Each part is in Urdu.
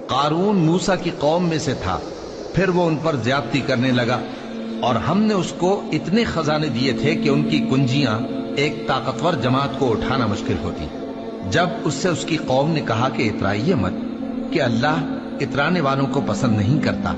قارون موسیٰ کی قوم میں سے تھا، پھر وہ ان پر زیادتی کرنے لگا، اور ہم نے اس کو اتنے خزانے دیے تھے کہ ان کی کنجیاں ایک طاقتور جماعت کو اٹھانا مشکل ہوتی۔ جب اس سے اس کی قوم نے کہا کہ اترائیے مت، کہ اللہ اترانے والوں کو پسند نہیں کرتا،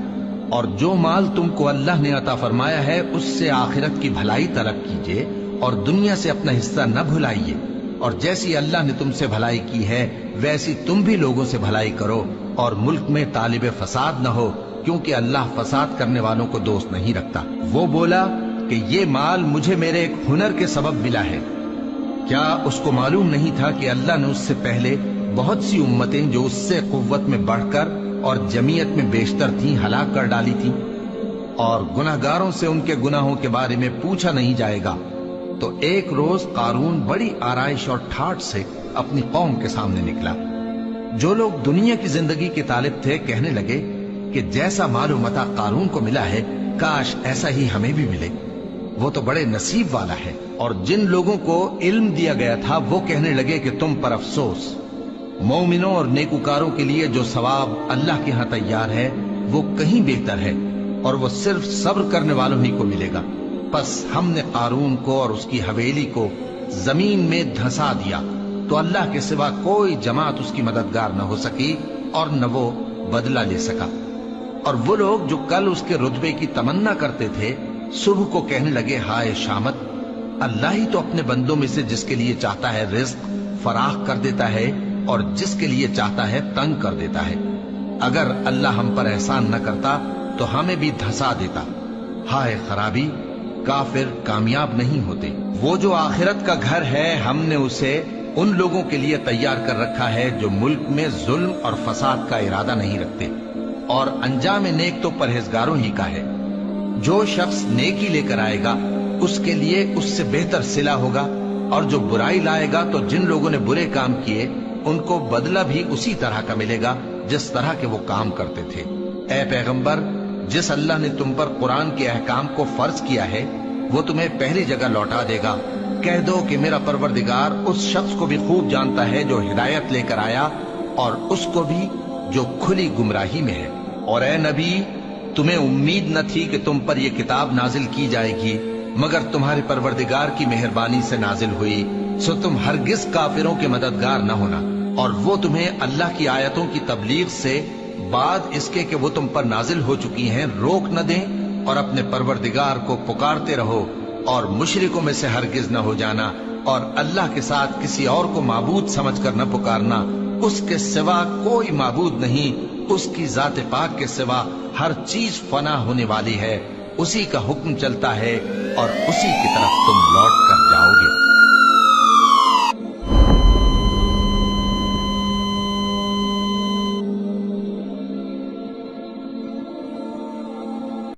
اور جو مال تم کو اللہ نے عطا فرمایا ہے اس سے آخرت کی بھلائی طلب کیجیے اور دنیا سے اپنا حصہ نہ بھلائیے، اور جیسی اللہ نے تم سے بھلائی کی ہے ویسی تم بھی لوگوں سے بھلائی کرو، اور ملک میں طالب فساد نہ ہو، کیونکہ اللہ فساد کرنے والوں کو دوست نہیں رکھتا۔ وہ بولا کہ یہ مال مجھے میرے ایک ہنر کے سبب ملا ہے۔ کیا اس کو معلوم نہیں تھا کہ اللہ نے اس سے پہلے بہت سی امتیں جو اس سے قوت میں بڑھ کر اور جمعیت میں بیشتر تھیں ہلاک کر ڈالی تھیں، اور گناہگاروں سے ان کے گناہوں کے بارے میں پوچھا نہیں جائے گا؟ تو ایک روز قارون بڑی آرائش اور ٹھاٹھ سے اپنی قوم کے سامنے نکلا۔ جو لوگ دنیا کی زندگی کے طالب تھے کہنے لگے کہ جیسا مال و متاع قارون کو ملا ہے کاش ایسا ہی ہمیں بھی ملے، وہ تو بڑے نصیب والا ہے۔ اور جن لوگوں کو علم دیا گیا تھا وہ کہنے لگے کہ تم پر افسوس، مومنوں اور نیکوکاروں کے لیے جو ثواب اللہ کے ہاں تیار ہے وہ کہیں بہتر ہے، اور وہ صرف صبر کرنے والوں ہی کو ملے گا۔ پس ہم نے قارون کو اور اس کی حویلی کو زمین میں دھسا دیا، تو اللہ کے سوا کوئی جماعت اس کی مددگار نہ ہو سکی اور نہ وہ بدلہ لے سکا۔ اور وہ لوگ جو کل اس کے رتبے کی تمنا کرتے تھے صبح کو کہنے لگے ہائے شامت، اللہ ہی تو اپنے بندوں میں سے جس کے لیے چاہتا ہے رزق فراخ کر دیتا ہے اور جس کے لیے چاہتا ہے تنگ کر دیتا ہے۔ اگر اللہ ہم پر احسان نہ کرتا تو ہمیں بھی دھسا دیتا۔ ہائے خرابی، کافر کامیاب نہیں ہوتے۔ وہ جو آخرت کا گھر ہے ہم نے اسے ان لوگوں کے لیے تیار کر رکھا ہے جو ملک میں ظلم اور فساد کا ارادہ نہیں رکھتے، اور انجام نیک تو پرہیزگاروں ہی کا ہے۔ جو شخص نیکی لے کر آئے گا اس کے لیے اس سے بہتر صلہ ہوگا، اور جو برائی لائے گا تو جن لوگوں نے برے کام کیے ان کو بدلہ بھی اسی طرح کا ملے گا جس طرح کے وہ کام کرتے تھے۔ اے پیغمبر، جس اللہ نے تم پر قرآن کے احکام کو فرض کیا ہے وہ تمہیں پہلی جگہ لوٹا دے گا۔ کہہ دو کہ میرا پروردگار اس شخص کو بھی خوب جانتا ہے جو ہدایت لے کر آیا، اور اس کو بھی جو کھلی گمراہی میں ہے۔ اور اے نبی، تمہیں امید نہ تھی کہ تم پر یہ کتاب نازل کی جائے گی، مگر تمہارے پروردگار کی مہربانی سے نازل ہوئی، سو تم ہرگز کافروں کے مددگار نہ ہونا، اور وہ تمہیں اللہ کی آیتوں کی تبلیغ سے بعد اس کے کہ وہ تم پر نازل ہو چکی ہیں روک نہ دیں، اور اپنے پروردگار کو پکارتے رہو اور مشرکوں میں سے ہرگز نہ ہو جانا، اور اللہ کے ساتھ کسی اور کو معبود سمجھ کر نہ پکارنا۔ اس کے سوا کوئی معبود نہیں، اس کی ذات پاک کے سوا ہر چیز فنا ہونے والی ہے، اسی کا حکم چلتا ہے اور اسی کی طرف تم لوٹ کر جاؤ گے۔